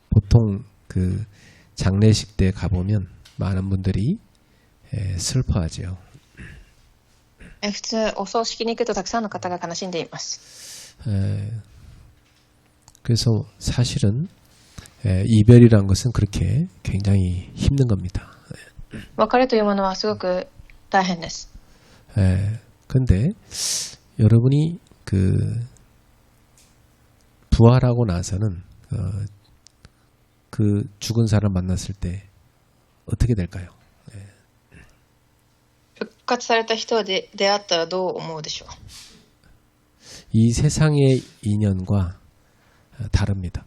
보통 그 장례식 때 가보면 많은 분들이 슬퍼하죠. 普通、お葬式に行くとたくさんの方が悲しんでいます。 그래서 사실은 이별이란 것은 그렇게 굉장히 힘든 겁니다. 別れというものはすごく大変です。 근데 여러분이 그 부활하고 나서는 그 죽은 사람 만났을 때 어떻게 될까요? 復活された人で出会ったらどう思うでしょう。 이 세상의 인연과 다릅니다.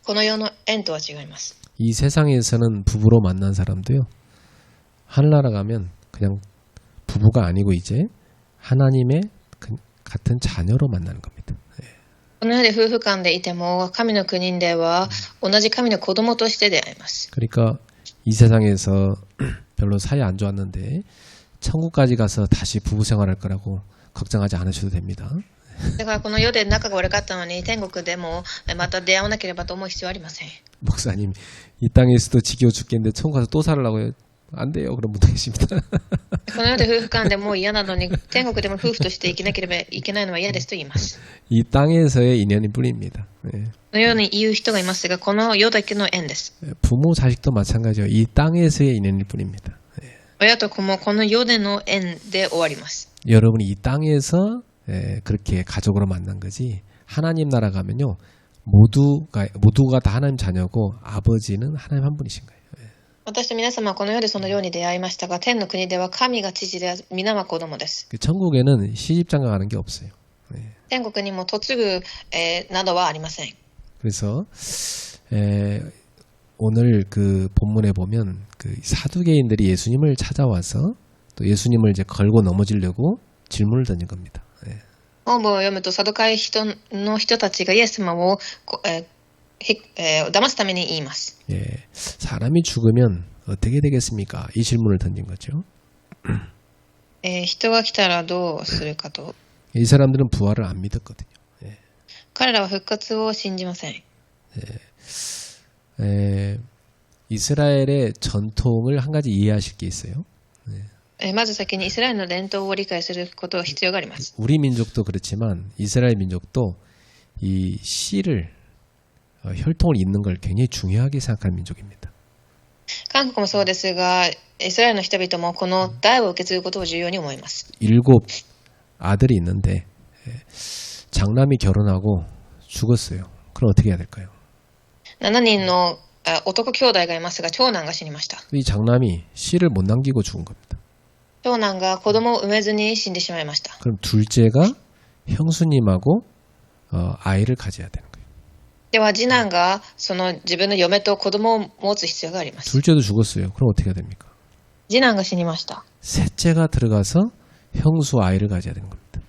この世の縁とは違います。 이 세상에서는 부부로 만난 사람도요. 하늘나라 가면 그냥 부부가 아니고 이제 하나님의 같은 자녀로 만나는 겁니다. この世で夫婦間でいても神の国では同じ神の子供として出会います。 그러니까 이 세상에서 별로 사이 안 좋았는데 천국까지 가서 다시 부부 생활할 거라고 걱정하지 않으셔도 됩니다. だからこの世で仲が悪かったのに天国でもまた出会わなければと思う必要はありません。 목사님, 이 땅에서도 지겨워 죽겠는데 천국 가서 또 살으려고요? 안 돼요. 그런 분도 계십니다. この世で夫婦間でもう嫌なのに天国でも夫婦として生きなければいけないのは嫌ですと言います。 이 땅에서의 인연일 뿐입니다. このように言う人がいますが、この世だけの縁です。 부모 자식도 마찬가지예요. 이 땅에서의 인연일 뿐입니다. 親と子もこの世での縁で終わります。 여러분이 이 땅에서 그렇게 가족으로 만난 거지. 하나님 나라 가면요. 모두가 다 하나님 자녀고 아버지는 하나님 한 분이신 거예요. 私と皆様はこの世でそのように出会いましたが、天の国では神が父で皆は子供です。 천국에는 시집장가 가는 게 없어요. 天国にも嫁ぐ、などはありません。 그래서 오늘 그 본문에 보면 그 사두개인들이 예수님을 찾아와서 또 예수님을 이제 걸고 넘어지려고 질문을 던진 겁니다. 本文を読むとサドカイの人たちがイエス様を、騙すために言います。 사람이 죽으면 어떻게 되겠습니까? 이 질문을 던진 거죠. 人が来たらどうするかと。 이 사람들은 부활을 안 믿었거든요. 彼らは復活を信じません。 이스라엘의 전통을 한 가지 이해하실 게 있어요. まず先にイスラエルの伝統を理解することが必要があります。 우리 민족도 그렇지만 이스라엘 민족도 이 씨를 혈통을 잇는 걸 굉장히 중요하게 생각하는 민족입니다. 韓国もそうですが、イスラエルの人々もこの代を受け継ぐことを重要に思います。 7 아들이 있는데 장남이 결혼하고 죽었어요. 그럼 어떻게 해야 될까요? 7人の男兄弟がいますが、長男が死にました。 이 장남이 씨를 못 남기고 죽은 겁니다. 長男が子供を産めずに死んでしまいました。 그럼 둘째가 형수님하고 아이를 가져야 되는 거예요. では次男がその自分の嫁と子供を持つ必要があります。 둘째도 죽었어요. 그럼 어떻게 해야 됩니까? 次男が死にました。 셋째가 들어가서 형수 아이를 가져야 되는 겁니다.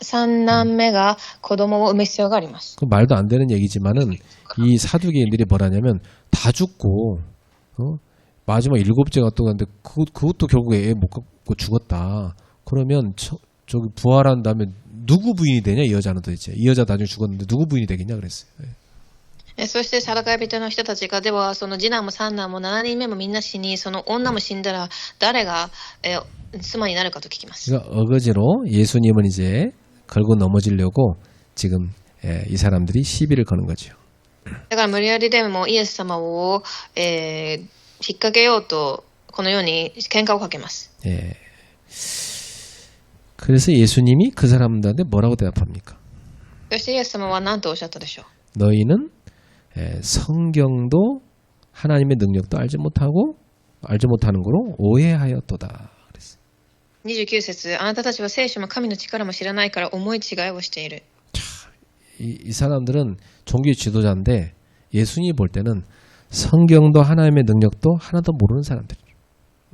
三男目が子供を産む必要があります。 그 말도 안 되는 얘기지만은 이 사두개인들이 뭐라냐면 다 죽고 마지막 7째가 또 갔는데 그것도 결국에 애 못 갖고 죽었다. 그러면 저기 부활한 다음에 누구 부인이 되냐 이 여자는 도대체. 이 여자 나중에 죽었는데 누구 부인이 되겠냐 그랬어요. そしてサドカイ人の人たちが、ではその次男も三男も7人目もみんな死に、その女も死んだら誰が、妻になるかと聞きます。 그러니까 어거지로 예수님은 이제 걸고 넘어지려고 지금 이 사람들이 시비를 거는 거죠. だから無理やりでもイエス様を、引っ掛けようとこのように喧嘩をかけます。 그래서 예수님이 그 사람들한테 뭐라고 대답합니까? そしてイエス様は何とおっしゃったでしょう。 너희는 성경도 하나님의 능력도 알지 못하는 거로 오해하였도다. 그랬어요. 29節、あなたたちは聖書も神の力も知らないから思い違いをしている。 이 사람들은 종교 지도자인데 예수님이 볼 때는 성경도 하나님의 능력도 하나도 모르는 사람들.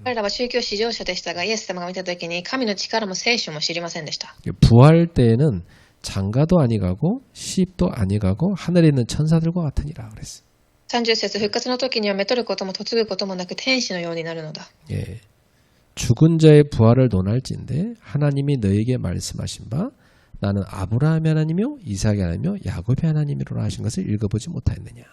彼らは宗教指導者でしたが、イエス様が見たときに神の力も聖書も知りませんでした。 부활 때에는 장가도 아니가고 시집도 아니가고 하늘에 있는 천사들과 같으니라 그랬어요. 30節、復活の時にはめとることも嫁ぐこともなく天使のようになるのだ。 죽은 자의 부활을 논할진대 하나님이 너에게 말씀하신 바 나는 아브라함의 하나님이요 이삭의 하나님이요 야곱의 하나님이로라 하신 것을 읽어보지 못하였느냐.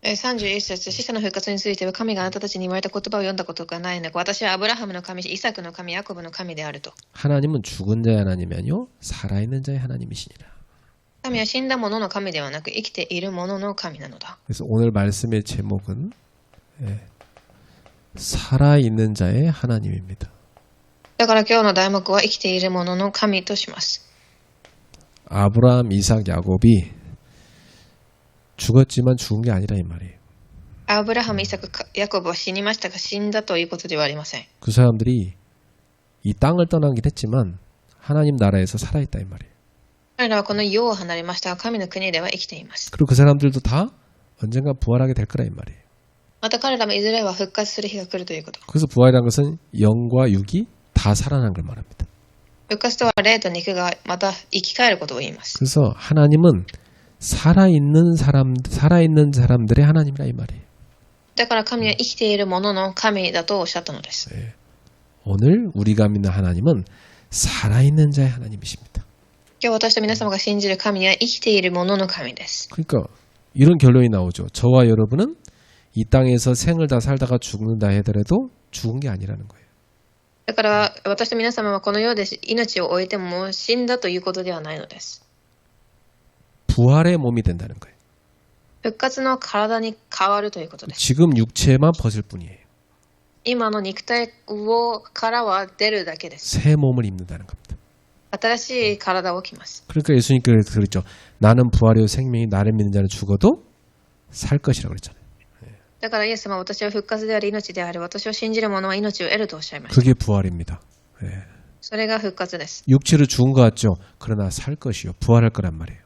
31節、死者の復活については神があなたたちに言われた言葉を読んだことがないのか。私はアブラハムの神、イサクの神、ヤコブの神であると。 하나님은 죽은 자의 하나님이 아니요 살아있는 자의 하나님이시니라. 神は死んだ者の神ではなく生きている者の神なのだ。 그래서 오늘 말씀의 제목은 살아있는 자의 하나님입니다. だから今日の題目は生きている者の神とします。 아브라함, 이삭, 야곱이 죽었지만 죽은 게 아니라 이 말이에요. アブラハム、イサク、ヤコブは死にましたが死んだということではありません。 그 사람들이 이 땅을 떠나긴 했지만 하나님 나라에서 살아있다 이 말이에요. 彼らはこの世を離れましたが神の国では生きています。 그리고 그 사람들도 다 언젠가 부활하게 될 거라 이 말이에요. また彼らもいずれは復活する日が来るということ。 그래서 부활이라는 것은 영과 육이 다 살아난 걸 말합니다. 復活とは霊と肉がまた生き返ることを言います。 그래서 하나님은 살아있는 사람들의 하나님이라 이 말이에요. だから神は生きている者の神だとおっしゃったのです。 오늘 우리가 믿는 하나님은 살아있는 자의 하나님이십니다. 今日私と皆様が信じる神は生きている者の神です。 그러니까 이런 결론이 나오죠. 저와 여러분은 이 땅에서 생을 다 살다가 죽는다 하더라도 죽은 게 아니라는 거예요. だから私と皆様はこの世で命を終えても死んだということではないのです。 부활의 몸이 된다는 거예요. 復活の体に変わるということです。 지금 육체만 벗을 뿐이에요. 今の肉体からは出るだけです。 새 몸을 입는다는 겁니다. 新しい体を着ます。 그러니까 예수님께서 그랬죠. 나는 부활이요 생명이 나를 믿는 자는 죽어도 살 것이라고 그랬잖아요. だからイエス様は私は復活であり命である。私を信じる者は命を得るとおっしゃいました。 그게 부활입니다. 예. それが復活です。 육체로 죽은 것 같죠. 그러나 살 것이요 부활할 거란 말이에요.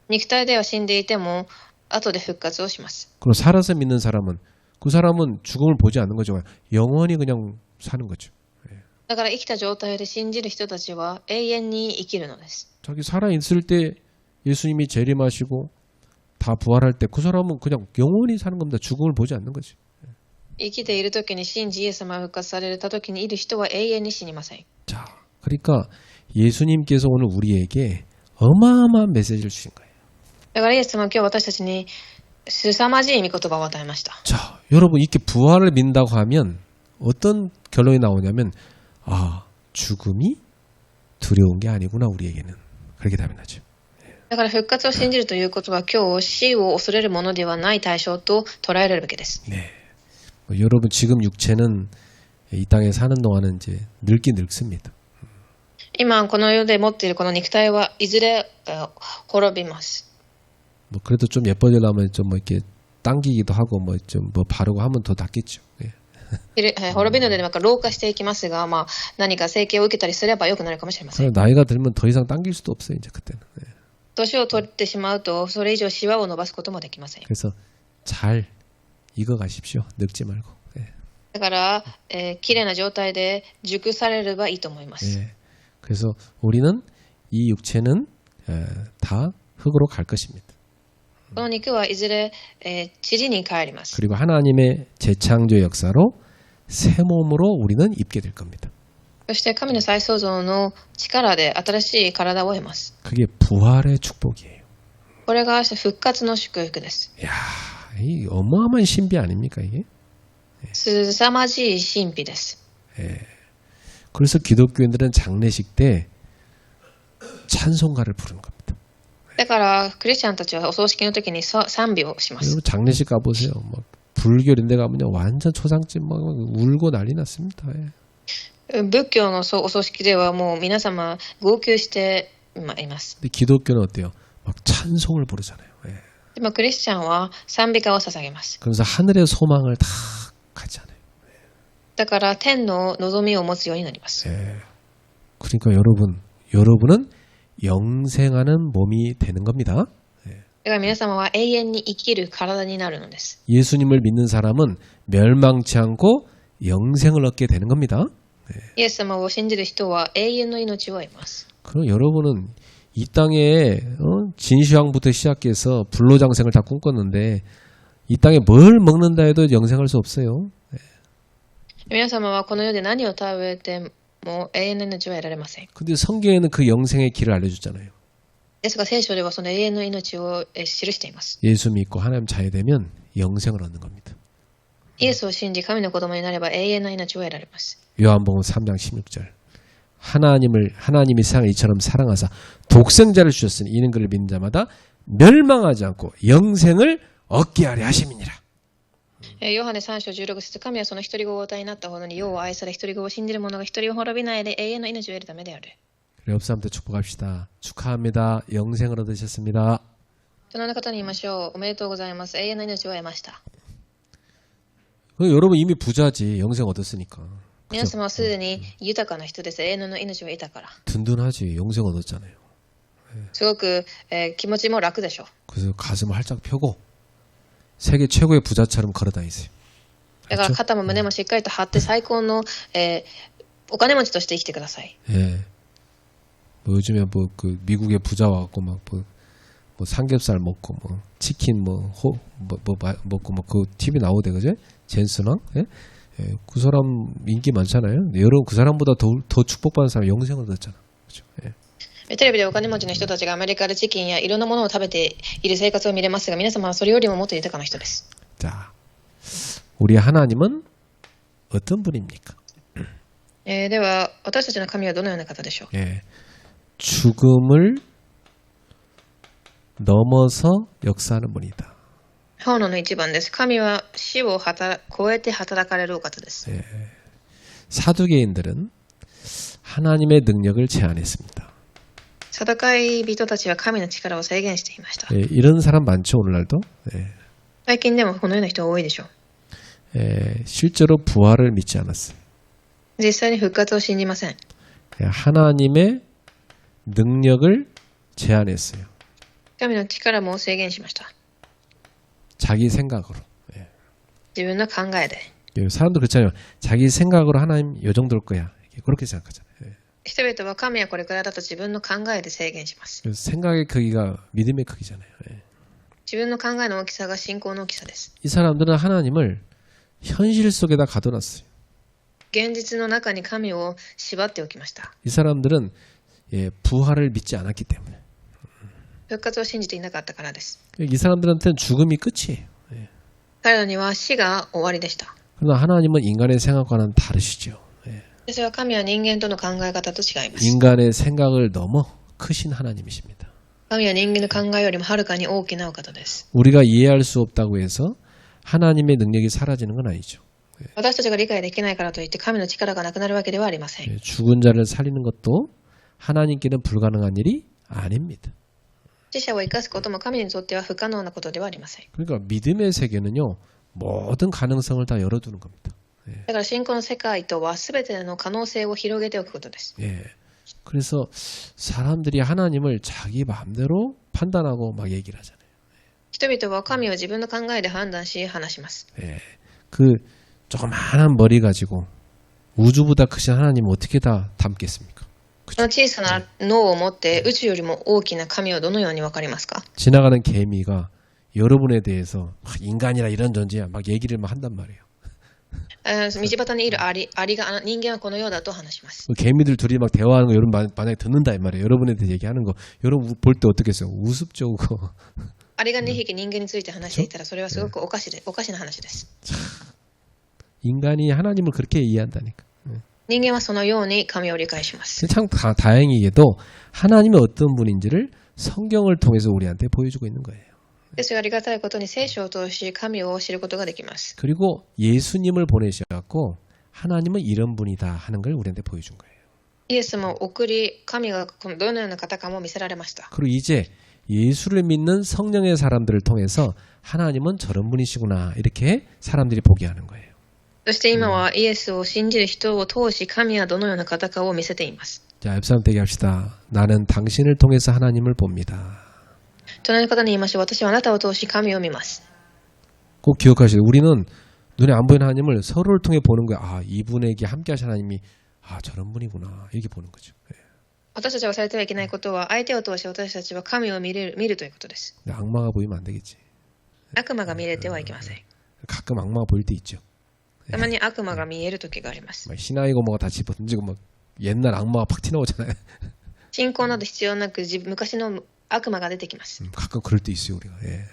肉体では死んでいても後で復活をします。 그리고 살아서 믿는 사람은 그 사람은 죽음을 보지 않는 거죠. 영원히 그냥 사는 거죠. だから生きた状態で信じる人たちは永遠に生きるのです。 자기 살아 있을 때 예수님이 재림하시고 다 부활할 때 그 사람은 그냥 영원히 사는 겁니다. 죽음을 보지 않는 거지. 生きている時に信じイエス様が復活された時にいる人は永遠に死にません。 자, 그러니까 예수님께서 오늘 우리에게 어마어마한 메시지를 주신 거예요. だからイエス様は今日私たちに凄まじい御言葉を与えました。 자, 여러분 이렇게 부활을 믿는다고 하면 어떤 결론이 나오냐면 아, 죽음이 두려운 게 아니구나 우리에게는. 그렇게 답이 나죠. だから復活を信じるということは今日死を恐れるものではない対象と捉えられるべきです。 네. 여러분 지금 육체는 이 땅에 사는 동안은 이제 늙긴 늙습니다. 今この世で持っているこの肉体はいずれ滅びます。 뭐 그래도 좀 예뻐지려면 좀 뭐 이렇게 당기기도 하고 뭐 좀 뭐 바르고 하면 더 낫겠죠. 예. 滅びるので老化していきますが、何か整形を受けたりすれば良くなるかもしれません。 나이가 들면 더 이상 당길 수도 없어요. 이제 그때는. 예. 年を取ってしまうとそれ以上シワを伸ばすこともできません。 그래서 잘 익어 가십시오. 늙지 말고. 예. だから、綺麗な状態で熟されればいいと思います。 예. 그래서 우리는 이 육체는 다 흙으로 갈 것입니다. この肉はいずれ、塵に帰ります。 그리고 하나님의 재창조 역사로 새 몸으로 우리는 입게 될 겁니다. そして神の再創造の力で新しい体を得ます。 그게 부활의 축복이에요. これが復活の祝福です。 이야, 이 어마어마한 신비 아닙니까 이게? 凄まじい神秘です。 그래서 기독교인들은 장례식 때 찬송가를 부르는 겁니다. だからクリスチャンたちはお葬式の時に賛美をします。 여러분 장례식 가보세요. 막 불교 이런 데 가면요 완전 초상집 막 울고 난리 났습니다. 예. 仏教のお葬式ではもう皆様号泣しています。 근데 기독교는 어때요? 막 찬송을 부르잖아요. 예. でもクリスチャンは賛美歌を捧げます。 그러면서 하늘의 소망을 다 가지잖아요. だから天の望みを持つようになります。 예. 그러니까 여러분은 영생하는 몸이 되는 겁니다. だから皆様は永遠に生きる体になるのです。 예수님을 믿는 사람은 멸망치 않고 영생을 얻게 되는 겁니다. イエス様を信じる人は永遠の命を得ます。 그럼 여러분은 이 땅에 진시황부터 시작해서 불로장생을 다 꿈꿨는데 이 땅에 뭘 먹는다 해도 영생할 수 없어요. 皆様はこの世で何を食べてもう永遠の命は得られません。 근데 성경에는 그 영생의 길을 알려줬잖아요. ですが聖書ではその永遠の命を記しています。 예수 믿고 하나님 자녀되면 영생을 얻는 겁니다. イエスを信じ神の子供になれば永遠の命を得られます。 요한복음 3장 16절. 하나님이 세상을 이처럼 사랑하사 독생자를 주셨으니 이는 그를 믿는 자마다 멸망하지 않고 영생을 얻게 하려 하심이니라. ヨハネ3章16節、神はその一人子をお与えになったほどに世を愛され、一人子を信じる者が一人も滅びないで永遠の命を得るためである。 옆 사람들 축복합시다. 축하합니다. 영생을 얻으셨습니다. 隣の方に言いましょう。おめでとうございます。永遠の命を得ました。 여러분 이미 부자지. 영생 얻었으니까. 皆様はすでに豊かな人です。永遠の命を得たから。 든든하지. 영생 얻었잖아요. すごく、気持ちも楽でしょう。 그래서 가슴을 활짝 펴고 세계 최고의 부자처럼 걸어다니세요. だから肩も胸もしっかりと張って最高の、お金持ちとして生きてください。 예. 뭐 요즘에 뭐 그 미국의 부자 와갖고 막 뭐 삼겹살 먹고 뭐 치킨 먹고 뭐 그 TV 나오대 그제 젠슨왕 예? 예, 그 사람 인기 많잖아요. 여러분 그 사람보다 더 축복받은 사람 영생을 얻었잖아. 그렇죠? 예. テレビでお金持ちの人たちがアメリカでチキンやいろんなものを食べている生活を見れますが、皆様はそれよりももっと豊かな人です。 자, 우리 하나님은 어떤 분입니까? では私たちの神はどのような方でしょう。 예, 죽음을 넘어서 역사하는 분이다. 本能の一番です。神は死を超えて働かれるお方です。 예. 사두개인들은 하나님의 능력을 제한했습니다. サドカイ人たちは神の力を制限していました。 예, 이런 사람 많죠 오늘날도. 예. 最近でもこのような人が多いでしょう。 예, 실제로 부활을 믿지 않았어요. 実際に復活を信じません。 예, 하나님의 능력을 제한했어요. 神の力も制限しました。 자기 생각으로. 예. 自分の考えで。 예, 사람도 그렇잖아요. 자기 생각으로 하나님 요 정도일 거야. 그렇게 생각하잖아요. 예. 人々は神はこれくらいだと自分の考えで制限します。 그래서 생각의 크기가 믿음의 크기잖아요. 예. 自分の考えの大きさが信仰の大きさです。 이 사람들은 하나님을 현실 속에다 가둬놨어요. 現実の中に神を縛っておきました。 이 사람들은 예, 부활을 믿지 않았기 때문에. 復活を信じていなかったからです。 이 사람들한테는 죽음이 끝이에요. 예. 彼らには死が終わりでした。 그러나 하나님은 인간의 생각과는 다르시죠. 예. ですが神は人間との考え方と違います。 인간의 생각을 넘어 크신 하나님이십니다. 神は人間の考えよりもはるかに大きなお方です。 우리가 이해할 수 없다고 해서 하나님의 능력이 사라지는 건 아니죠. 私たちが理解できないからといって神の力がなくなるわけではありません。 예, 죽은 자를 살리는 것도 하나님께는 불가능한 일이 아닙니다. 死者を生かすことも神にとっては不可能なことではありません。 그러니까 믿음의 세계는요. 모든 가능성을 다 열어두는 겁니다. だから信仰の世界とは全ての可能性を広げておくことです。 예. 그래서 사람들이 하나님을 자기 마음대로 판단하고 막 얘기를 하잖아요. 人々は神を自分の考えで判断し話します。 예. 그 조그마한 머리 가지고 우주보다 크신 하나님을 어떻게 다 담겠습니까? この小さな脳を持って宇宙よりも大きな神をどのように分かりますか？ 지나가는 개미가 여러분에 대해서 막 인간이라 이런 존재야 막 얘기를 막 한단 말이에요. 道端にいるアリが人間はこのようだと話します。 그 개미들 둘이 막 대화하는 거 여러분 만약에 듣는다 이 말이에요. 여러분에 대해 얘기하는 거 여러분 볼 때 어떻겠어요? 우습죠 그거. アリが2匹人間について話していたらそれはすごくおかしな話です。 인간이 하나님을 그렇게 이해한다니까. 人間はそのように神を理解します。 참 다행히게도 하나님이 어떤 분인지를 성경을 통해서 우리한테 보여주고 있는 거예요. ですがありがたいことに聖書を通し神を知ることができます。 그리고 예수님을 보내셔갖고 하나님은 이런 분이다 하는 걸 우리한테 보여준 거예요. イエスも送り神がどのような方かも見せられました。 그리고 이제 예수를 믿는 성령의 사람들을 통해서 하나님은 저런 분이시구나 이렇게 사람들이 보게 하는 거예요. そして今はイエスを信じる人を通し神はどのような方かを見せています。 자, 옆 사람 얘기합시다. 나는 당신을 통해서 하나님을 봅니다. 隣の方に言いましょう。私はあなたを通し神を見ます。 꼭 기억하시고 우리는 눈에 안 보이는 하나님을 서로를 통해 보는 거야. 아, 이분에게 함께 하신 하나님이 아, 저런 분이구나. 이렇게 보는 거죠. 예. 私たちがされてはいけないことは相手を通し私たちは神を見るということです。 근데 악마가 보이면 안 되겠지. 悪魔が見れてはいけません。 가끔 악마가 보일 때 있죠. たまに悪魔が見える時があります。 막 신하이고 뭐가 다 집어 던지고 막 옛날 악마가 팍 튀어나오잖아요. 信仰など必要なく昔の悪魔が出てきます。 가끔 그럴 때 있어요 우리가. 예.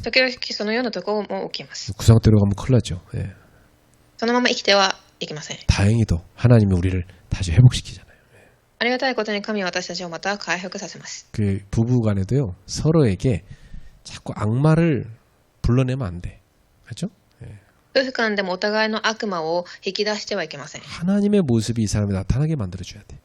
時々そのようなところも起きます。 그 상태로 가면 큰일 나죠. 예. そのまま生きてはいけません。 다행히도 하나님이 우리를 다시 회복시키잖아요. ありがたいことに神は私たちをまた回復させます。 그 부부간에도요 서로에게 자꾸 악마를 불러내면 안 돼. 그렇죠? 夫婦間でもお互いの悪魔を引き出してはいけません。 하나님의 모습이 이 사람에 나타나게 만들어줘야 돼.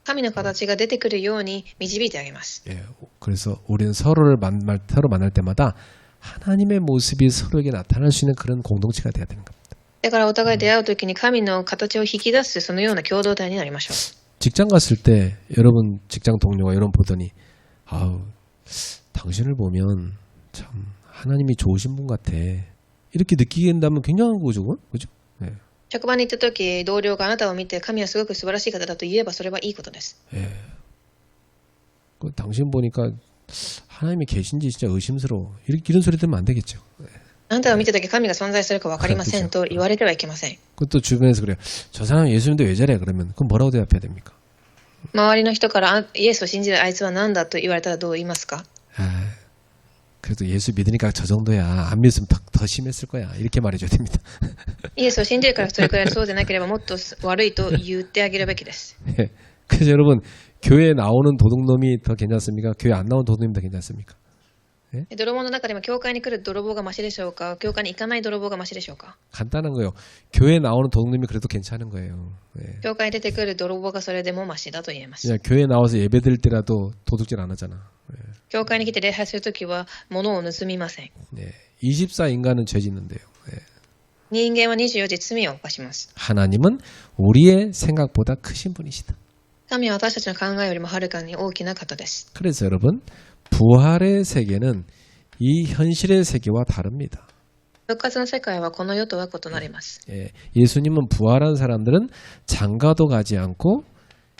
神の形が出てくるように導いてあげます。 예. 그래서 우리는 서로 만날 때마다 하나님의 모습이 서로에게 나타날 수 있는 그런 공동체가 돼야 되는 겁니다. だからお互い出会うときに神の形を引き出すそのような共同体になりましょう。 직장 갔을 때 여러분 직장 동료가 여러분 보더니 아우 당신을 보면 참 하나님이 좋으신 분 같아. 이렇게 느끼게 된다면 굉장한 거죠, 그죠? 예. 職場に行ったとき、同僚があなたを見て神はすごく素晴らしい方だと言えばそれはいいことです。 예. 그 당신 보니까 하나님이 계신지 진짜 의심스러워. 이런 소리 들으면 안 되겠죠. あなたを見たとき神が存在するか分かりませんと言われてはいけません。 그것도 주변에서 그래요. 저 사람 예수님도 왜 저래? 그러면 그럼 뭐라고 대답해야 됩니까? 周りの人からイエスを信じるあいつは何だと言われたらどう言いますか？ 아, 그래도 예수 믿으니까 저 정도야. 안 믿으면 더 심했을 거야. 이렇게 말해줘야 됩니다. イエスを信じるからそれくらいそうでなければもっと悪いと言ってあげるべきです。 예. 그래서 여러분 교회에 나오는 도둑놈이 더 괜찮습니까? 교회 안 나오는 도둑놈이 더 괜찮습니까? 泥棒の中でも教会に来る泥棒がマシでしょうか？教会に行かない泥棒がマシでしょうか？ 간단한 거예요. 교회에 나오는 도둑놈이 그래도 괜찮은 거예요. 예. 教会に出てくる泥棒がそれでもマシだと言えます。 그냥 교회 나와서 예배 드릴 때라도 도둑질 안 하잖아. 教会に来て礼拝するときは物を盗みません。 예. 24 인간은 죄 짓는데요. 예. 人間は24時罪を犯します。 하나님은 우리의 생각보다 크신 분이시다. 神は私たちの考えよりもはるかに大きな方です。 그래서 여러분 부활의 세계는 이 현실의 세계와 다릅니다. 復活の世界はこの世とは異なります。 예. 예수님은 부활한 사람들은 장가도 가지 않고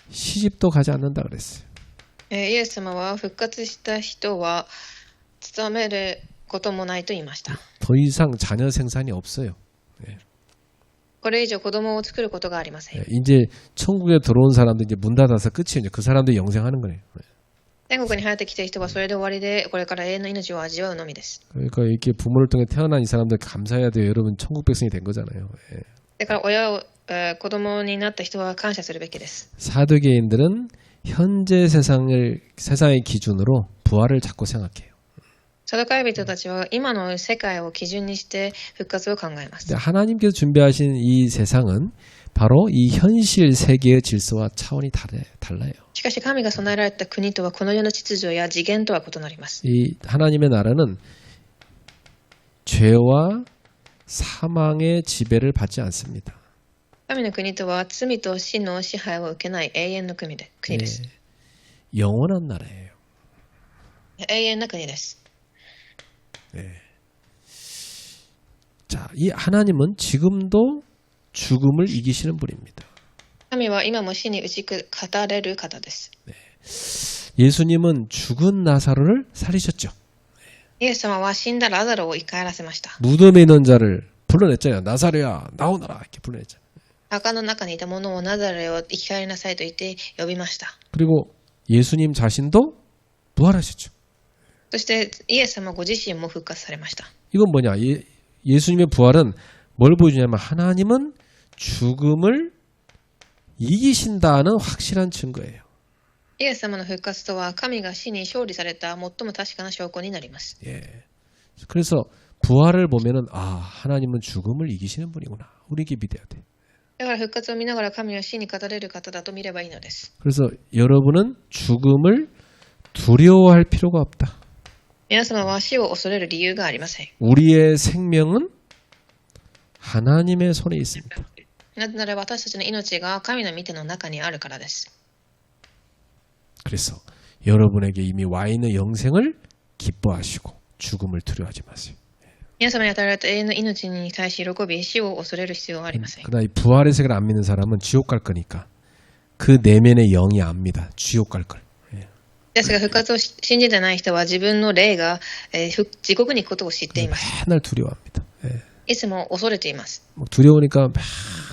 시집도 가지 않는다 그랬어요. イエス様は復活した人は勤めることもないと言いました。 더 이상 자녀 생산이 없어요. これ以上子供を作ることがありません。 예. 이제 천국에 들어온 사람들 이제 문 닫아서 끝이에요. 그 사람들이 영생하는 거예요. 天国に入ってきている人はそれで終わりで、これから永遠の命を味わうのみです。 그러니까 이렇게 부모를 통해 태어난 이 사람들 감사해야 돼요. 여러분 천국 백성이 된 거잖아요. 예. だから親を、子供になった人は感謝するべきです。 사두개인들은 현재 세상의 기준으로 부활을 자꾸 생각해요. サドカイ人たちは今の世界を基準にして復活を考えます。 근데 하나님께서 준비하신 이 세상은 바로 이 현실 세계의 질서와 차원이 달라요. しかし神が備えられた国とはこの世の秩序や次元とは異なります。 이 하나님의 나라는 죄와 사망의 지배를 받지 않습니다. 神の国とは罪と死の支配を受けない永遠の国です。 영원한 나라예요. 永遠な国です。 자, 이 하나님은 지금도 죽음을 이기시는 분입니다. 神は今も死に打ち勝たれる方です。 예수님은 죽은 나사로를 살리셨죠. イエス様は死んだラザロを生き返らせました。 무덤에 있는 자를 불러냈잖아요. 나사로야 나오너라 이렇게 불러냈잖아요. 墓の中にいた者をナザレを生き返りなさいと言って呼びました。 그리고 예수님 자신도 부활하셨죠. そしてイエス様ご自身も復活されました。 이건 뭐냐? 예수님의 부활은 뭘 보여주냐면 하나님은 죽음을 이기신다는 확실한 증거예요. イエス様の復活とは神が死に勝利された最も確かな証拠になります。 예. 그래서 부활을 보면은 하나님은 죽음을 이기시는 분이구나. 우리에게 믿어야 돼. だから復活を見ながら神は死に勝たれる方だと見ればいいのです。 그래서 여러분은 죽음을 두려워할 필요가 없다. 皆様は死を恐れる理由がありません。 우리의 생명은 하나님의 손에 있습니다. なぜなら私たちの命が神の御手の中にあるからです。 그래서 여러분에게 이미 와 있는 영생을 기뻐하시고 죽음을 두려워하지 마세요. 皆様に与えられた永遠の命に対し喜び死を恐れる必要はありません。 그러나 이 부활의 세계를 안 믿는 사람은 지옥 갈 거니까 그 내면의 영이 압니다. 지옥 갈 걸. ですが復活を信じてない人は自分の霊が、地獄に行くことを知っています。 맨날 두려워합니다. いつも恐れています。 두려우니까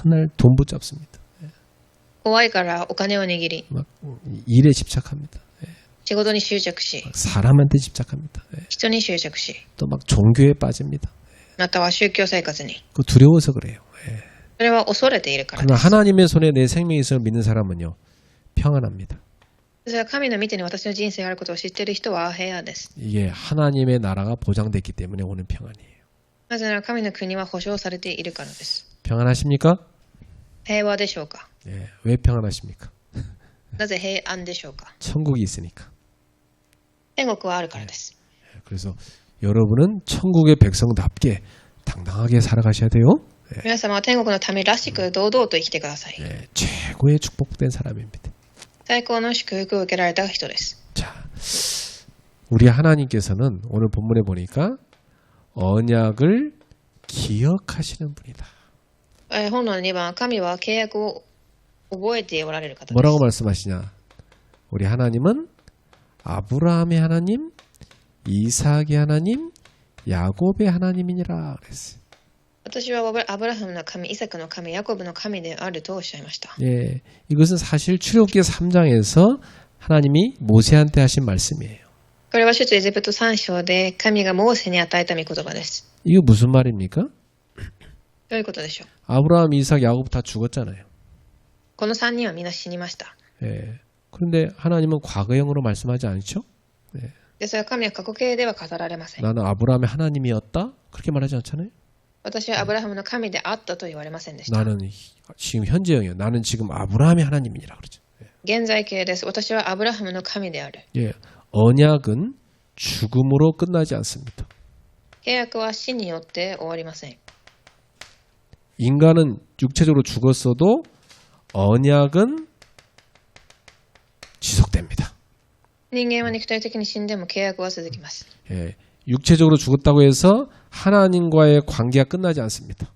맨날 돈 붙잡습니다. 怖いからお金を握り、 막 일에 집착합니다. 仕事に執着し、 사람한테 집착합니다. 人に執着し、 또 막 종교에 빠집니다. または宗教生活に。 그 두려워서 그래요. それは恐れているからで 그러나 す。 하나님의 손에 내 생명이 있음을 믿는 사람은요, 평안합니다. それは神の見てに私の人生があることを知っている人は平安です。 이게 하나님의 나라가 보장됐기 때문에 오는 평안이에요. なぜなら神の国は保証されているからです。 평안하십니까? 平和でしょうか？ 왜 평안하십니까? なぜ平安でしょうか？ 천국이 있으니까. 天国はあるからです。 그래서 여러분은 천국의 백성답게 당당하게 살아가셔야 돼요. 皆様は天国の民らしく堂々と生きてください。 최고의 축복된 사람입니다. 最高の祝福を受けられた人です。 자, 우리 하나님께서는 오늘 본문에 보니까 언약을 기억하시는 분이다. 本の2番、神は契約を覚えておられる方です。 뭐라고 말씀하시냐? 우리 하나님은 아브라함의 하나님, 이삭의 하나님, 야곱의 하나님이니라 그랬어요. 私はアブラハムの神、イサクの神、ヤコブの神であるとおっしゃいました。 예, 이것은 사실 출애굽기 3장에서 하나님이 모세한테 하신 말씀이에요. これは出エジプト3章で神がモーセに与えた御言葉です。 이거 무슨 말입니까? どういうことでしょう？ 아브라함, 이삭, 야곱 다 죽었잖아요. この3人は皆死にました。 예, 그런데 하나님은 과거형으로 말씀하지 않죠? ですが神は過去形では語られません。 나는 아브라함의 하나님이었다? 그렇게 말하지 않잖아요? 私はアブラハムの神であったと言われませんでした。 나는 지금 현재형이에요. 나는 지금 아브라함의 하나님이라 그러죠. 現在形です。私はアブラハムの神である。 예, 언약은 죽음으로 끝나지 않습니다. 契約は死によって終わりません。 인간은 육체적으로 죽었어도 언약은 지속됩니다. 人間は肉体的に死んでも契約は続きます。 예, 육체적으로 죽었다고 해서 하나님과의 관계가 끝나지 않습니다.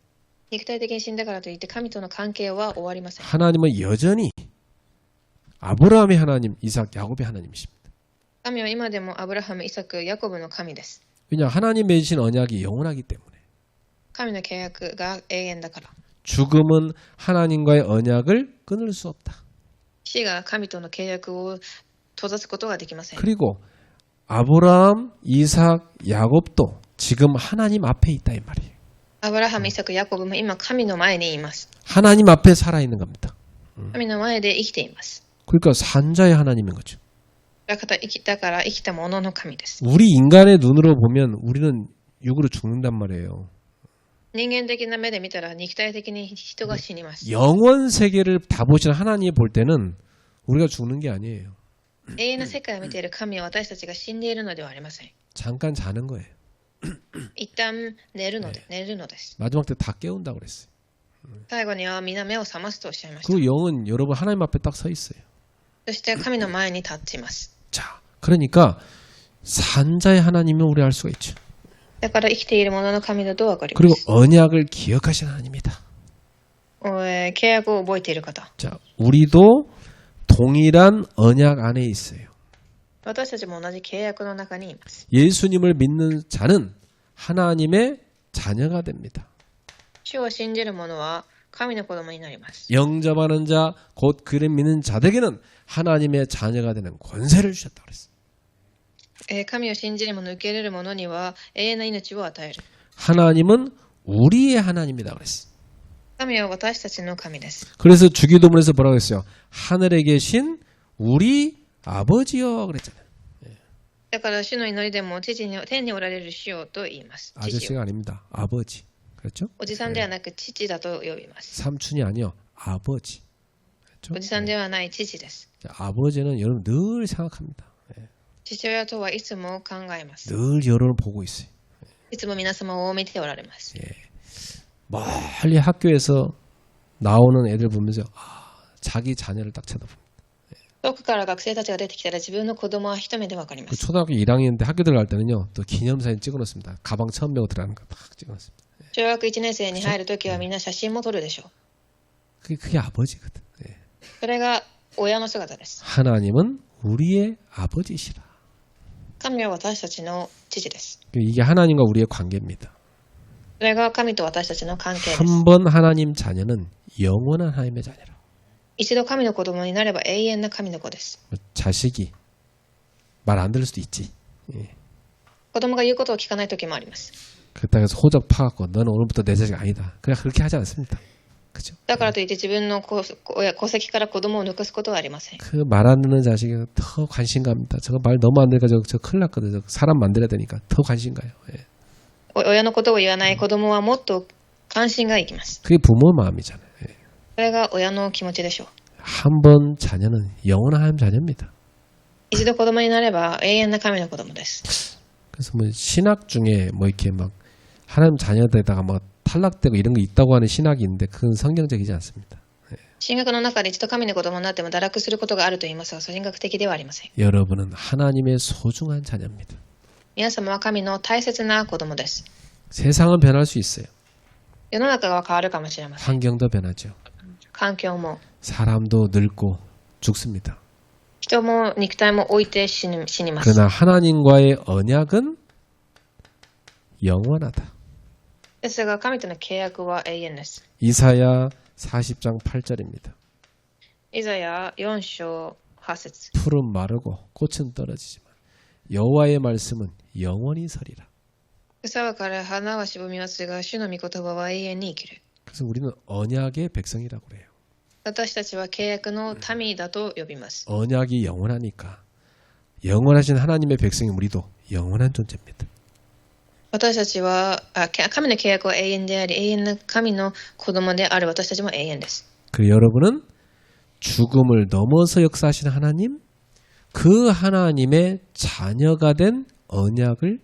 肉体的に死んだからといって神との関係は終わりません。 하나님은 여전히 아브라함의 하나님, 이삭, 야곱의 하나님이십니다. 神は今でもアブラハム、イサク、ヤコブの神です。 왜냐 하나님 맺으신 언약이 영원하기 때문에. 神の契約が永遠だから。 죽음은 하나님과의 언약을 끊을 수 없다. 死が神との契約を閉ざすことができません。 그리고 아브라함, 이삭, 야곱도 지금 하나님 앞에 있다 이 말이에요. アブラハム、イサク、ヤコブも今神の前にいます。 하나님 앞에 살아있는 겁니다. 神の前で生きています。 그러니까 산자의 하나님인 거죠. だから生きたものの神です。 우리 인간의 눈으로 보면 우리는 육으로 죽는단 말이에요. 人間的な目で見たら肉体的に人が死にます。 영원 세계를 다 보시는 하나님이 볼 때는 우리가 죽는 게 아니에요. 永遠の世界を見ている神は私たちが死んでいるのではありません。 잠깐 자는 거예요. 一旦寝るのです。 마지막 때 다 깨운다고 그랬어요. 最後には皆目を覚ますとおっしゃいました。 그 영은 여러분 하나님 앞에 딱 서 있어요. そして神の前に立ちます。 자, 그러니까 산자의 하나님을 우리 알 수가 있죠. だから生きているものの神だとわかりま 그리고 す。 언약을 기억하시는 하나님이다. 契約を覚えている方。 자, 우리도 동일한 언약 안에 있어요. 私たちも同じ契約の中にいます。 예수님을 믿는 자는 하나님의 자녀가 됩니다. 主を信じる者は神の子供になります。 영접하는 자, 곧 그를 믿는 자들에게는 하나님의 자녀가 되는 권세를 주셨다고 그랬어요. 神を信じる者、受け入れる者には永遠な命を与える。 하나님은 우리의 하나님이다 그랬어요. 神は私たちの神です。 그래서 주기도문에서 뭐라고 했어요? 하늘에 계신 우리 아버지여 그랬잖아요. だから主の祈りでも天におられる主よと言います。父 아저씨가 よ。 아닙니다. 아버지. 그렇죠? おじさんではなく父だと呼びます。 삼촌이 아니요. 아버지. おじさんではない父です。 자, 아버지는 여러분 늘 생각합니다. 父親とはいつも考えます。 늘 여러분을 보고 있어요. いつも皆様を見ておられます。 멀리 학교에서 나오는 애들 보면서 자기 자녀를 딱 쳐다봅니다. 遠くから学生たちが出てきたら自分の子供は一目でわかりま 그 す。 초등학교 1학년 때 학교 들어갈 때는요. 또 기념사진 찍어놓습니다. 가방 처음 메고 들어가는 거 딱 찍어놓습니다. 小学1年生に入るときはみんな写真も撮るでしょう。 그게 아버지거든. それが親の姿です。 하나님은 우리의 아버지시라. 神は私たちの父です。 이게 하나님과 우리의 관계입니다. それが神と私たちの関係です。 한 번 하나님 자녀는 영원한 하나님의 자녀라. 一度神の子供になれば永遠な神の子です。 자식이 말 안 들을 수도 있지. 子供が言うことを聞かない時もあります。 그렇다고 해서 호적 파갖고 너는 오늘부터 내 자식 아니다. 그냥 그렇게 하지 않습니다. 그죠? だからといって自分の戸籍から子供を抜かすことはありません。 그 말 안 듣는 자식이 더 관심 갑니다. 저거 말 너무 안 들으니까 저 큰일 났거든. 저 사람 만들어야 되니까 더 관심 가요. 예. 親のことを言わない子供はもっと関心がいきます。 그게 부모 마음이잖아요. 예. それが親の気持ちでしょう。 한 번 자녀는 영원한 하나님 자녀입니다. 一度子供になれば永遠な神の子供です。 그래서 뭐 신학 중에 뭐 이렇게 막 하나님 자녀되다가 뭐 탈락되고 이런 거 있다고 하는 신학이 있는데 그건 성경적이지 않습니다. 神学の中で一度神の子供になっても堕落することがあると言いますが、神学的ではありません。 여러분은 하나님의 소중한 자녀입니다. 皆様は神の大切な子供です。 세상은 변할 수 있어요. 世の中が変わるかもしれません。 환경도 변하죠. 環境も 사람도 늙고 죽습니다. 人も肉体も置いて死にます。 그러나 하나님과의 언약은 영원하다. ですが神との契約は永遠です。 이사야 40장 8절입니다. イザヤ4章8節 풀은 마르고 꽃은 떨어지지만 여호와의 말씀은 영원히 서리라. 草は枯れ花はしぼみますが主の御言葉は永遠に生きる。 그래서 우리는 언약의 백성이라고 그래요. 私たちは契約の民だと呼びます。 언약이 영원하니까 영원하신 하나님의 백성이 우리도 영원한 존재입니다. 私たちは神の契約は永遠であり永遠な神の子供である私たちも永遠です。 그 여러분은 죽음을 넘어서 역사하시는 하나님, 그 하나님의 자녀가 된 언약을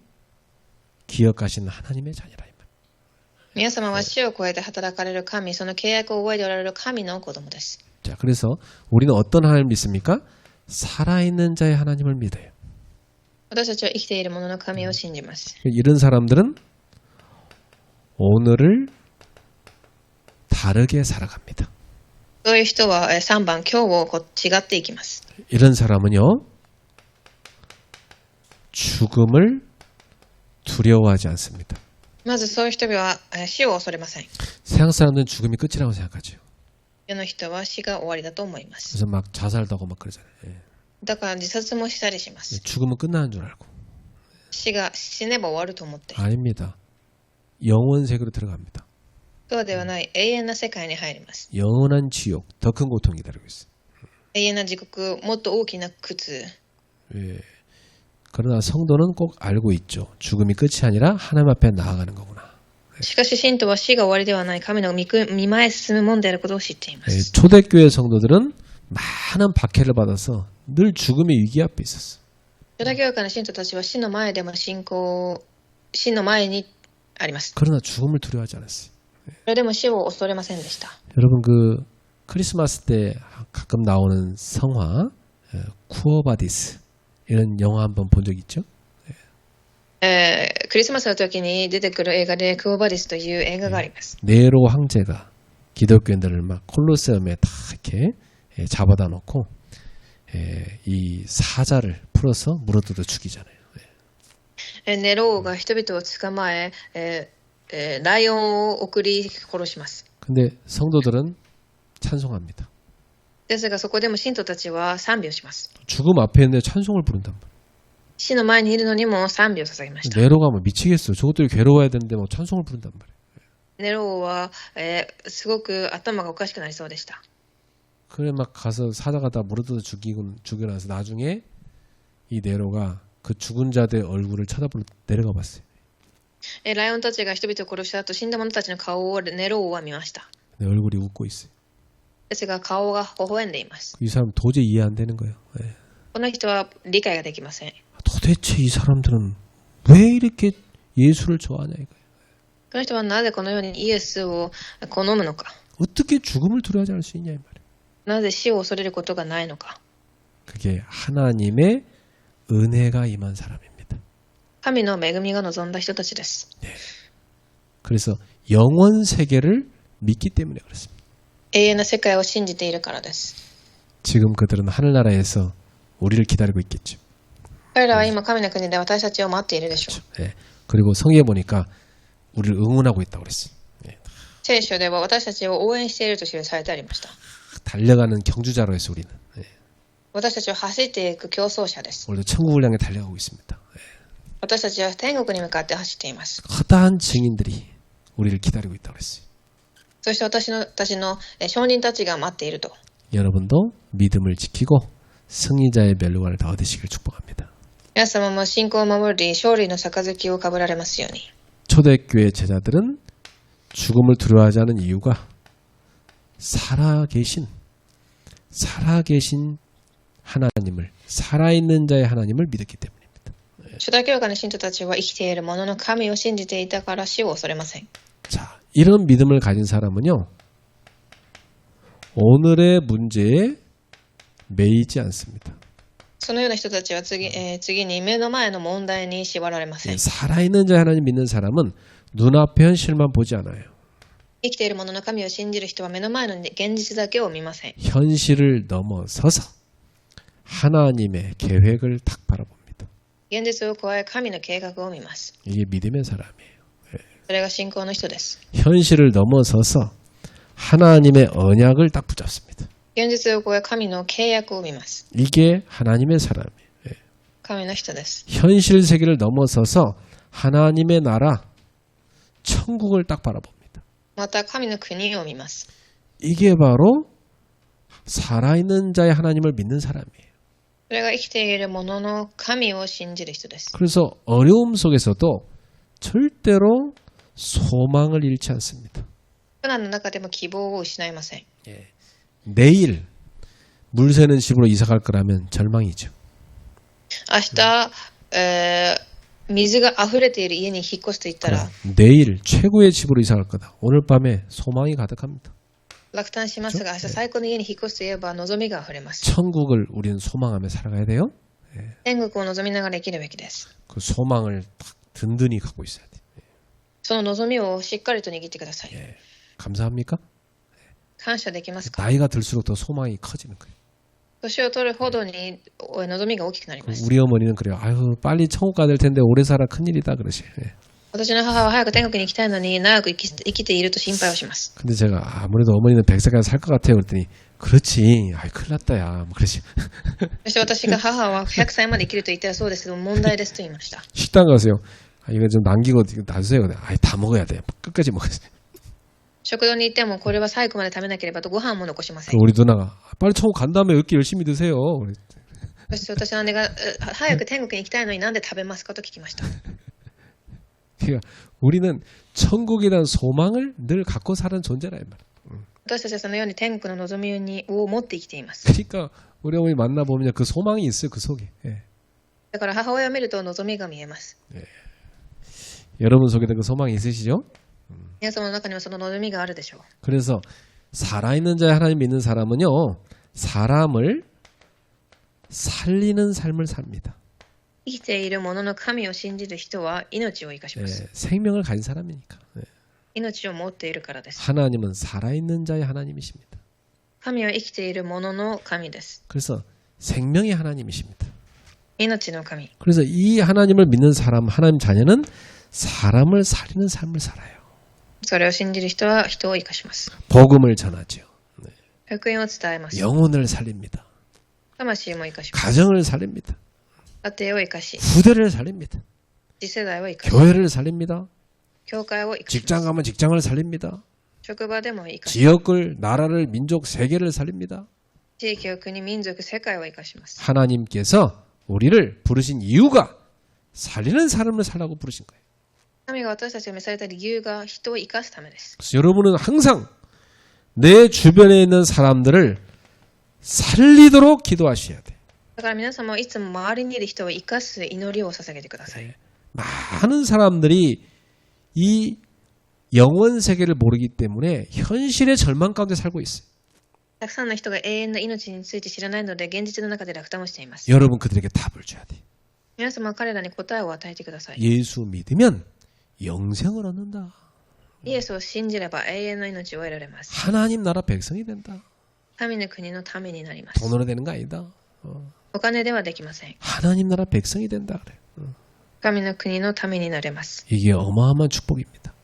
기억하시는 하나님의 자녀라. 皆様は死を超えて働かれる神、その契約を覚えておられる神の子供です。 자, 그래서 우리는 어떤 하나님을 믿습니까? 살아있는 자의 하나님을 믿어요. 私たちは生きている者の神を信じます。 이런 사람들은 오늘을 다르게 살아갑니다. そういう人は3番、今日を違っていきます。 이런 사람은요, 죽음을 두려워하지 않습니다. まずそういう人は死を恐れません。 세상 사람들은 죽음이 끝이라고 생각하죠. 世の人は死が終わりだと思います。 그래서 막 자살도 하고 막 그러잖아요. 예. だから自殺もしたりします。 죽음은 끝나는 줄 알고. 死ねば終わると思って。 아닙니다. 영원 세계로 들어갑니다. そうではない、永遠な世界に入ります。 영원한 지옥, 더 큰 고통이 기다리고 있어요. 永遠な地獄、もっと大きな苦痛。 예. 그러나 성도는 꼭 알고 있죠. 죽음이 끝이 아니라 하나님 앞에 나아가는 거구나. しかし信徒は死が終わりではない神の見前へ進むもんであることを知っていま 예. す。 초대교회 성도들은 많은 박해를 받아서 늘 죽음의 위기 앞에 있었어. 初代教会の信徒たちは死の前でも死の前にあります。 그러나 죽음을 두려워하지 않았어요. それでも死を恐れませんでした。 여러분 그 크리스마스 때 가끔 나오는 성화 쿠어바디스 이런 영화 한번 본 적 있죠? クリスマスの時に出てくる映画でクオバディスという映画があります。 네로 황제가 기독교인들을 막 콜로세움에 다 이렇게 잡아다 놓고 이 사자를 풀어서 물어뜯어 죽이잖아요. ネロ王が人々を捕まえ、ライオンを送り殺します。 근데 성도들은 찬송합니다. ですがそこでも信徒たちは賛美をします。 죽음 앞에 있는데 찬송을 부른단 말이에요. 死の前にいるのにも賛美を捧げました。 네로가 뭐 미치겠어. 저것들이 괴로워야 되는데 뭐 찬송을 부른단 말이에요. ネロ王は、すごく頭がおかしくなりそうでした。 그래 막 가서 사자가 다 물어뜯어 죽이고 나서 나중에 이 네로가 그 죽은 자들의 얼굴을 쳐다보러 내려가 봤어요. ライオンたちが人々を殺した後、死んだ者たちの顔をネロ王は見ました。 내 얼굴이 웃고 있어요. ですが顔が微笑んでいます。 이 사람 도저히 이해 안 되는 거예요. 예. この人は理解ができません。 도대체 이 사람들은 왜 이렇게 예수를 좋아하냐 이거예요. この人はなぜこのようにイエスを好むのか。 어떻게 죽음을 두려워하지 않을 수 있냐 이 말이에요. なぜ死を恐れることがないのか。 그게 하나님의 은혜가 임한 사람입니다. 神の恵みが望んだ人たちです。 그래서 영원 세계를 믿기 때문에 그렇습니다. 永遠な世界を信じているからです。 지금 그들은 하늘나라에서 우리를 기다리고 있겠죠. 彼らは今神の国で私たちを待っているでしょう。 예. 그리고 성경에 보니까 우리를 응원하고 있다고 그랬어요. 예. 聖書では私たちを応援していると記されてありました。 달려가는 경주자로 해서 우리는. 私たちは走っていく競争者です。 오늘도 천국을 향해 달려가고 있습니다. 私たちは天国に向かって走っています。 커다란 증인들이 우리를 기다리고 있다고 했어요. そして私たちの証人たちが待っていると。 여러분도 믿음을 지키고 승리자의 멸류관을 다 얻으시길 축복합니다. 皆様も信仰を守り、勝利の杯をかぶられますように。 초대교회 제자들은 죽음을 두려워하지 않은 이유가 살아계신 하나님을, 살아있는 자의 하나님을 믿었기 때문입니다. 初代教会の信徒たちは生きている者の神を信じていたから死を恐れません。 자, 이런 믿음을 가진 사람은요, 오늘의 문제에 매이지 않습니다. そのような人たちは次に目の前の問題に縛られません。 살아있는 자의 하나님 믿는 사람은 눈앞의 현실만 보지 않아요. 生きている者の神を信じる人は目の前の現実だけを見ません。 현실을 넘어서서 하나님의 계획을 딱 바라봅니다. 現実を超え神の計画を見ます。 이게 믿음의 사람이에요. それが信仰の人です。 현실을 넘어서서 하나님의 언약을 딱 붙잡습니다. 現実を超え神の契約を見ます。 이게 하나님의 사람이에요. 神の人です。 현실 세계를 넘어서서 하나님의 나라, 천국을 딱 바라봅니다. また神の国を見ます。 이게 바로 살아있는 자의 하나님을 믿는 사람이에요. それが生きている者の神を信じる人です。 그래서 어려움 속에서도 절대로 소망을 잃지 않습니다. 苦難の中でも希望を失いません。 내일 물 새는 집으로 이사 갈 거라면 절망이죠. 明日、水が溢れている家に引っ越すと言ったら 내일 최고의 집으로 이사 갈 거다. 오늘 밤에 소망이 가득합니다. 落胆しますが、明日最高の家に引っ越すといえば望みが溢れます。 천국을 우리는 소망하며 살아가야 돼요. 天国を望みながら生きるべきです。 그 소망을 딱 든든히 갖고 있어야 돼. その望みをしっかりと握ってください。 감사합니까? 感謝できますか？ 나이가 들수록 더 소망이 커지는 거예요. 年を取るほどに望みが大きくなります。 우리 어머니는 그래요. 아유 빨리 천국 가야 될 텐데 오래 살아 큰일이다 그러시. 私の母は早く天国に行きたいのに長く生きていると心配をします。 근데 제가 아무래도 어머니는 100세까지 살 것 같아요. 그랬더니 그렇지. 아이 큰일 났다 야. 뭐 그러시. そして私が母は100歳まで生きると言ったらそうですけど問題ですと言いました。 식당 가세요. 아, 이거 좀 남기고 놔주세요. 아이 다 먹어야 돼. 끝까지 먹어야 돼. 食堂に行ってもこれは最後まで食べなければとご飯も残しません。 우리 누나가 빨리 천국 간 다음에 왜 이렇게 열심히 드세요. そして私の姉が早く天国に行きたいのになんで食べますかと聞きました。 그러니까 우리는 천국에 대한 소망을 늘 갖고 사는 존재라 이 말. 私たちはそのように天国の望みを持って生きています。 그러니까 우리 어머니 만나 보면 그 소망이 있어요 그 속에. 예. だから母親を見ると望みが見えます。 여러분 속에도 그 소망이 있으시죠? 皆様の中にはその望みがあるでしょう。 그래서 살아있는 자의 하나님 믿는 사람은요 사람을 살리는 삶을 삽니다. 生きている者の神を信じる人は命を生かします。 생명을 가진 사람이니까. 命を持っているからです。 하나님은 살아있는 자의 하나님이십니다. 神は生きている者の神です。 그래서 생명의 하나님이십니다. 命の神。 그래서 이 하나님을 믿는 사람, 하나님 자녀는 사람을 살리는 삶을 살아요. それを信じる人は人を生かします。 복음을 전하죠. 福音を伝えます。 영혼을 살립니다. 魂も生かします。 가정을 살립니다. 家庭を生かし、 후대를 살립니다. 次世代を生かし、 교회를 살립니다. 教会を生かしま 직장 す。 가면 직장을 살립니다. 職場でも生かし、 지역을, 나라를, 민족, 세계를 살립니다. 地域を国、民族、世界を生かします。 하나님께서 우리를 부르신 이유가 살리는 삶을 살라고 부르신 거예요. 神が私たちを召された理由が人を生かすためです。 그래서 여러분은 항상 내 주변에 있는 사람들을 살리도록 기도하셔야 돼요. だから皆様はいつも周りにいる人を生かす祈りを捧げてください。 많은 사람들이 이 영원 세계를 모르기 때문에 현실의 절망 가운데 살고 있어요. たくさんの人が永遠の命について知らないので現実の中で落胆をしています。 여러분 그들에게 답을 줘야 돼요. 皆様は彼らに答えを与えてください。 예수 믿으면 영생을 얻는다. イエスを信じれば永遠の命を得られます。 하나님 나라 백성이 된다. 神の国のためになります。 돈으로 되는 거 아니다. お金ではできません。 하나님 나라 백성이 된다 그래. 神の国のためになれます。 이게 어마어마한 축복입니다.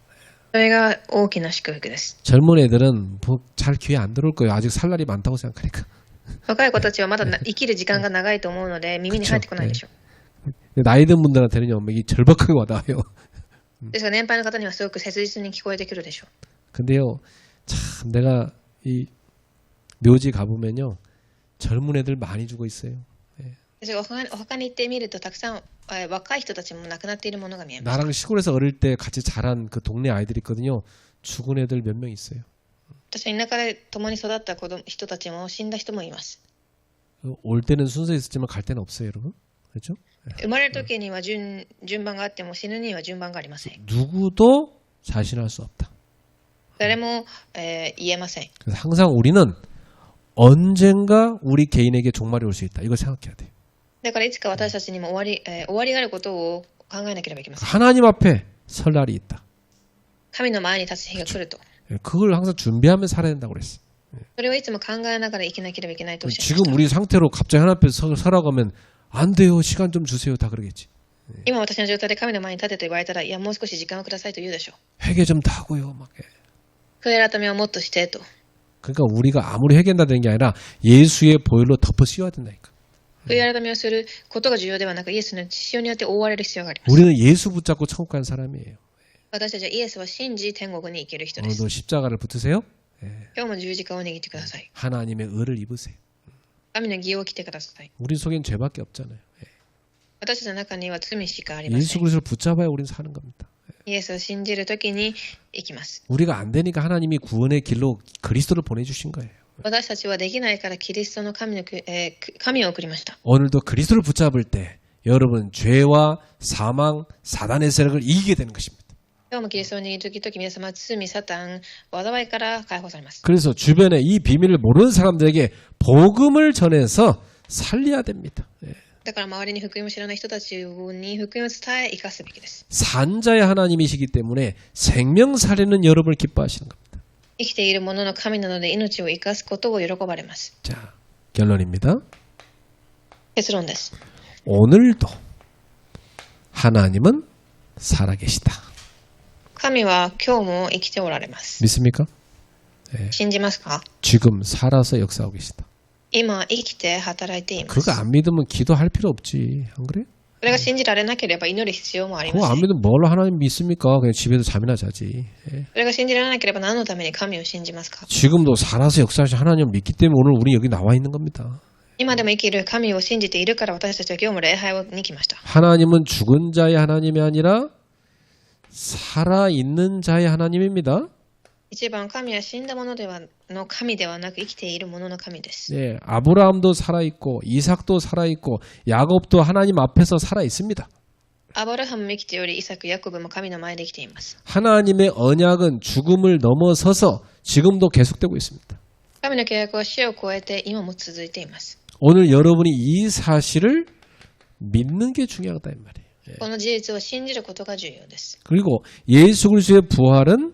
それが大きな祝福です。 젊은 애들은 뭐 잘 귀에 안 들어올 거예요. 아직 살 날이 많다고 생각하니까. 若い子たちはまだ生きる時間が長いと思うので耳に入ってこないでしょう。 나이 든 분들한테는요, 이게 절박하게 와닿아요. ですが年配の方にはすごく切実に聞こえてくるでしょう。 근데요, 참 내가 이 묘지 가보면요, 젊은 애들 많이 죽어 있어요. ですがお墓に行ってみるとたくさん若い人たちも亡くなっているものが見えます。 나랑 시골에서 어릴 때 같이 자란 그 동네 아이들이 있거든요. 죽은 애들 몇 명 있어요. 私は田舎で共に育った人たちも死んだ人もいます。 올 때는 순서 있었지만 갈 때는 없어요, 여러분. 그렇죠? 生まれる時には順番があっても死ぬには順番がありません。 누구도 자신할 수 없다. 誰も、言えません。 그래서 항상 우리는 언젠가 우리 개인에게 종말이 올 수 있다. 이걸 생각해야 돼요. だからいつか私たちにも終わりがあることを考えなければいけません。 하나님 앞에 설 날이 있다. 神の前に立つ日が来ると。 그걸 항상 준비하면서 살아야 된다고 그랬어요. それをいつも考えながら生きなければいけないとおっしゃいまし 지금 우리 상태로 갑자기 하나님 앞에 서라고 하면 안 돼요. 시간 좀 주세요. 다 그러겠지. た。今私の状態で神の前に立てと言われたら、いや、もう少し時間をくださいと言うでしょう。 회개 좀 다 하고요. 막. 悔い改めをもっとしてと。 그러니까 우리가 아무리 회개한다는 게 아니라 예수의 보혈로 덮어 씌워야 된다니까. 悔い改めをすることが重要ではなく、イエスの血潮によって覆われる必要があります。 우리는 예수 붙잡고 천국 가는 사람이에요. 私たちはイエスを信じ天国に行ける人です。 오늘도 십자가를 붙으세요. 今日も十字架を握ってください。 하나님의 의를 입으세요. 神の義を着てください。 우리 속엔 죄밖에 없잖아요. 私たちの中には罪しかありませ 예수 ん。 그리스도를 붙잡아야 우리는 사는 겁니다. イエスを信じるときに行きます。 우리가 안 되니까 하나님이 구원의 길로 그리스도를 보내주신 거예요. 私たちはできないからキリストの神を送りました。 오늘도 그리스도를 붙잡을 때 여러분 죄와 사망, 사단의 세력을 이기게 되는 것입니다. 今日もキリストを握るとき皆様は罪、サタン、災いから解放されます。 그래서 주변에 이 비밀을 모르는 사람들에게 복음을 전해서 살려야 됩니다. だから周りに福音を知らない人たちに福音を伝え生かすべきです。 산자의 하나님이시기 때문에 생명 살리는 여러분을 기뻐하시는 겁니다. 生きている者の神なので命を生かすことを喜ばれます。 자, 결론입니다. 結論です。 오늘도 하나님은 살아계시다. 神は今日も生きておられます。 믿습니까? 信じますか？ 지금 살아서 역사하고 계시다. 今生きて働いています。 그거 안 믿으면 기도할 필요 없지. 안 그래? それが信じられなければ祈る必要もありま 그거 せ 안 ん。 믿으면 뭘로 하나님 믿습니까? 그냥 집에서 잠이나 자지. 예. それが信じられなければ何のために神を信じますか？ 지금도 살아서 역사하신 하나님을 믿기 때문에 오늘 우리 여기 나와 있는 겁니다. 今でも生きる神を信じているから私たちは今日も礼拝に来ました。 하나님은 죽은 자의 하나님이 아니라 살아있는 자의 하나님입니다. 一番神は死んだものの神ではなく生きているものの神です。 예, 아브라함도 살아있고 이삭도 살아있고 야곱도 하나님 앞에서 살아있습니다. アブラハムも生きており、イサク、ヤコブも神の前で生きています。 하나님의 언약은 죽음을 넘어서서 지금도 계속되고 있습니다. 神の契約は死を超えて今も続いています。 오늘 여러분이 이 사실을 믿는 게 중요하다 이 말이에요. この事実を信じることが重要です。 그리고 예수 그리스도의 부활은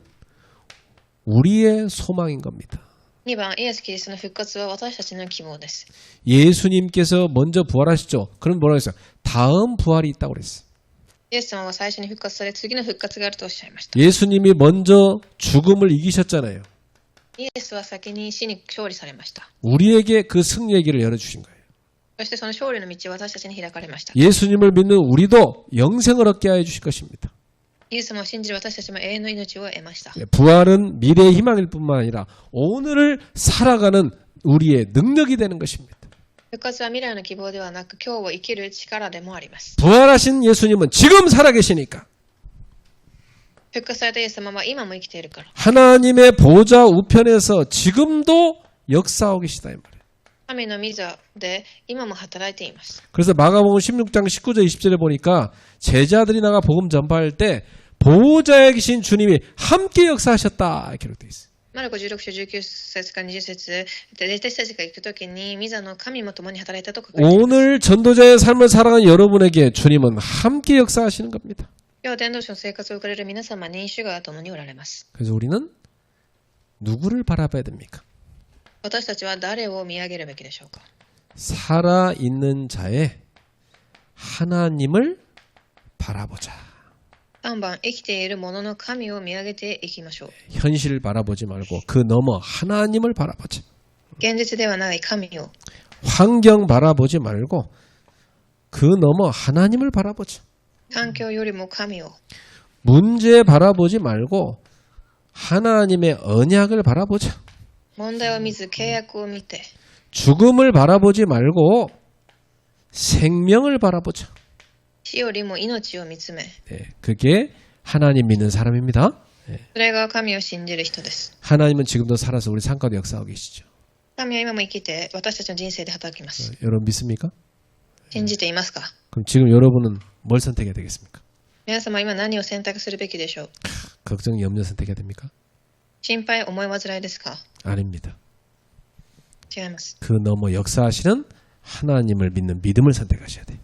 우리의 소망인 겁니다. 2番、イエス・キリストの復活は私たちの希望です。 예수님께서 먼저 부활하셨죠. 그럼 뭐라고 했어요? 다음 부활이 있다고 그랬어요. イエス様は最初に復活され、次の復活があるとおっしゃいました。 예수님이 먼저 죽음을 이기셨잖아요. イエスは先に死に勝利されました。 우리에게 그 승리의 길을 열어주신 거예요. そしてその勝利の道を私たちに開かれました。 예수님을 믿는 우리도 영생을 얻게 하여 주실 것입니다. イエス様を信じる私たちも永遠の命を得ました。 부활은 미래의 희망일 뿐만 아니라 오늘을 살아가는 우리의 능력이 되는 것입니다. 復活は未来の希望ではなく、今日を生きる力でもあります。 부활하신 예수님은 지금 살아계시니까 復活されたイエス様は今も生きているから。 하나님의 보좌 우편에서 지금도 역사하고 계시다 이 말이에요. 神の御座で今も働いています。 그래서 마가복음 16장 19절 20절에 보니까 제자들이 나가 복음 전파할 때 보호자에 계신 주님이 함께 역사하셨다 기록되어 있어요. マルコ16章19節から20節で弟子たちが行くときに御座の神も共に働いたと書かれています。 오늘 전도자의 삶을 살아가는 여러분에게 주님은 함께 역사하시는 겁니다. 今日伝道師の生活を送れる皆様に主が共におられます。 그래서 우리는 누구를 바라봐야 됩니까? 私たちは誰を見上げるべきでしょうか？ 살아있는 자의 하나님을 바라보자. 3番、生きているものの神を見上げていきましょう。 현실을 바라보지 말고 그 너머 하나님을 바라보자. 現実ではない神を、 환경 바라보지 말고 그 너머 하나님을 바라보자. 環境よりも神を、 문제 바라보지 말고 하나님의 언약을 바라보자. 問題を見ず契約を見て、 죽음을 바라보지 말고 생명을 바라보자. 死よりも命を見つめ、 네, 그게 하나님 믿는 사람입니다. それが神を信じる人です。 하나님은 지금도 살아서 우리 삶가운데 역사하고 계시죠. 神は今も生きて私たちの人生で働きます。 여러분 믿습니까? 信じていますか？ 그럼 지금 여러분은 뭘 선택해야 되겠습니까? 皆様今何を選択するべきでしょう？ 걱정, 염려 선택해야 됩니까? 心配、思い煩いですか？ 아닙니다. 違います。 그 너머 역사하시는 하나님을 믿는 믿음을 선택하셔야 돼요.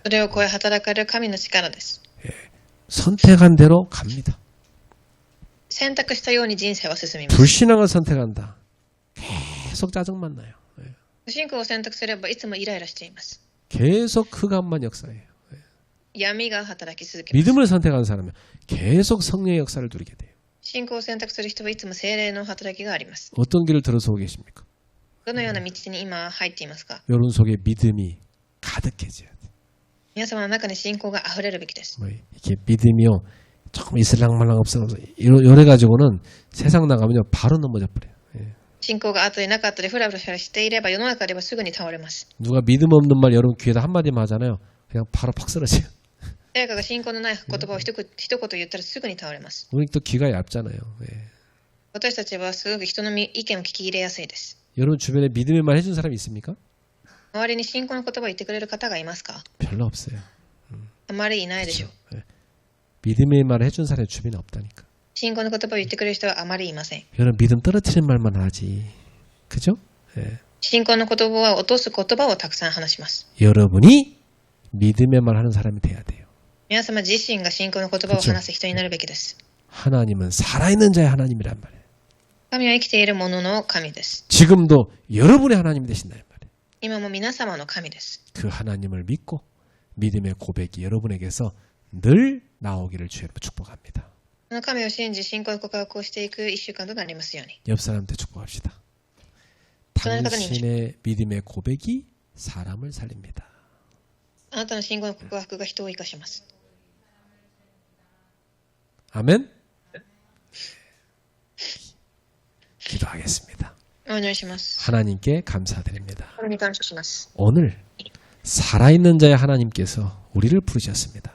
それを超え働かれる神の力です。 선택한 대로 갑니다. 選択したように人生は進みます。 불신앙을 선택한다. 계속 짜증만 나요. 不信仰を選択すればいつもイライラしています。 계속 흑암만 역사해요. 闇が働き続けます。 믿음을 선택한 사람은 계속 성령의 역사를 누리게 돼요. 信仰を選択する人はいつも聖霊の働きがあります。 어떤 길을 들어서고 계십니까? どのような道に今入っていますか？ 여러분 속에 믿음이 가득해져야 돼요. 皆様の中に信仰が溢れるべきです。 뭐 이렇게 믿음이요 조금 있을랑말랑 없어서 이래 가지고는 세상 나가면요 바로 넘어져 버려요. 信仰があったりなかったりフラフラしていれば世の中ではすぐに倒れます。 누가 믿음 없는 말 여러분 귀에다 한마디만 하잖아요. 그냥 바로 팍 쓰러져요. 誰かが信仰のない言葉を一言言ったらすぐに倒れます。 우리 또 귀가 얇잖아요. 私たちはすごく人の意見を聞き入れやすいです。 여러분 주변에 믿음의 말 해준 사람이 있습니까? 周りに信仰の言葉を言ってくれる方がいますか？ 별로 없어요. あまりいないでしょう。 믿음의 말을 해준 사람이 주변에 없다니까. 信仰の言葉を言ってくれる人はあまりいません。 여러분 믿음 떨어뜨리는 말만 하지. 그죠? 信仰の言葉を落とす言葉をたくさん話します。 여러분이 믿음의 말 하는 사람이 돼야 돼요. 皆様自身が信仰の言葉を話す人になるべきです。 하나님은 살아있는 자의 하나님이란 말이에요. 神は生きているものの神です。 지금도 여러분의 하나님이 되신다는 말이에요. 今も皆様の神です。 그 하나님을 믿고 믿음의 고백이 여러분에게서 늘 나오기를 주여로 축복합니다. この神を信じ信仰の告白をしていく一週間となりますように。 옆 사람한테 축복합시다. 당신의 믿음의 고백이 사람을 살립니다. あなたの信仰の告白が人を生かします。 아멘. 기도하겠습니다. お願いします。 하나님께 감사드립니다. 神に感謝します。 오늘 살아있는 자의 하나님께서 우리를 부르셨습니다.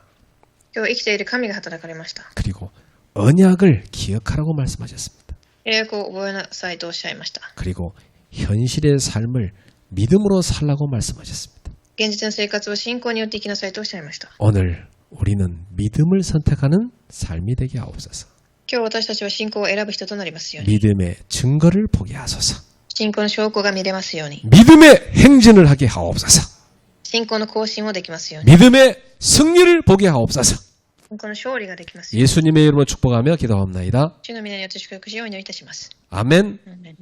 今日生きている神が働かれました。 그리고 언약을 기억하라고 말씀하셨습니다. 契約を覚えなさいとおっしゃいました。 그리고 현실의 삶을 믿음으로 살라고 말씀하셨습니다. 現実の生活を信仰によって生きなさいとおっしゃいました。 오늘 우리는 믿음을 선택하는 삶이 되게 하옵소서. 今日私たちは信仰を選ぶ人となりますように。 믿음의 증거를 보게 하소서. 信仰の証拠が見れますように。 믿음의 행진을 하게 하옵소서. 信仰の更新をできますように。 믿음의 승리를 보게 하옵소서. 信仰の勝利ができますように。 예수님의 이름으로 축복하며 기도합나이다. 主の皆によって祝福しようにいたします。 아멘. アーメン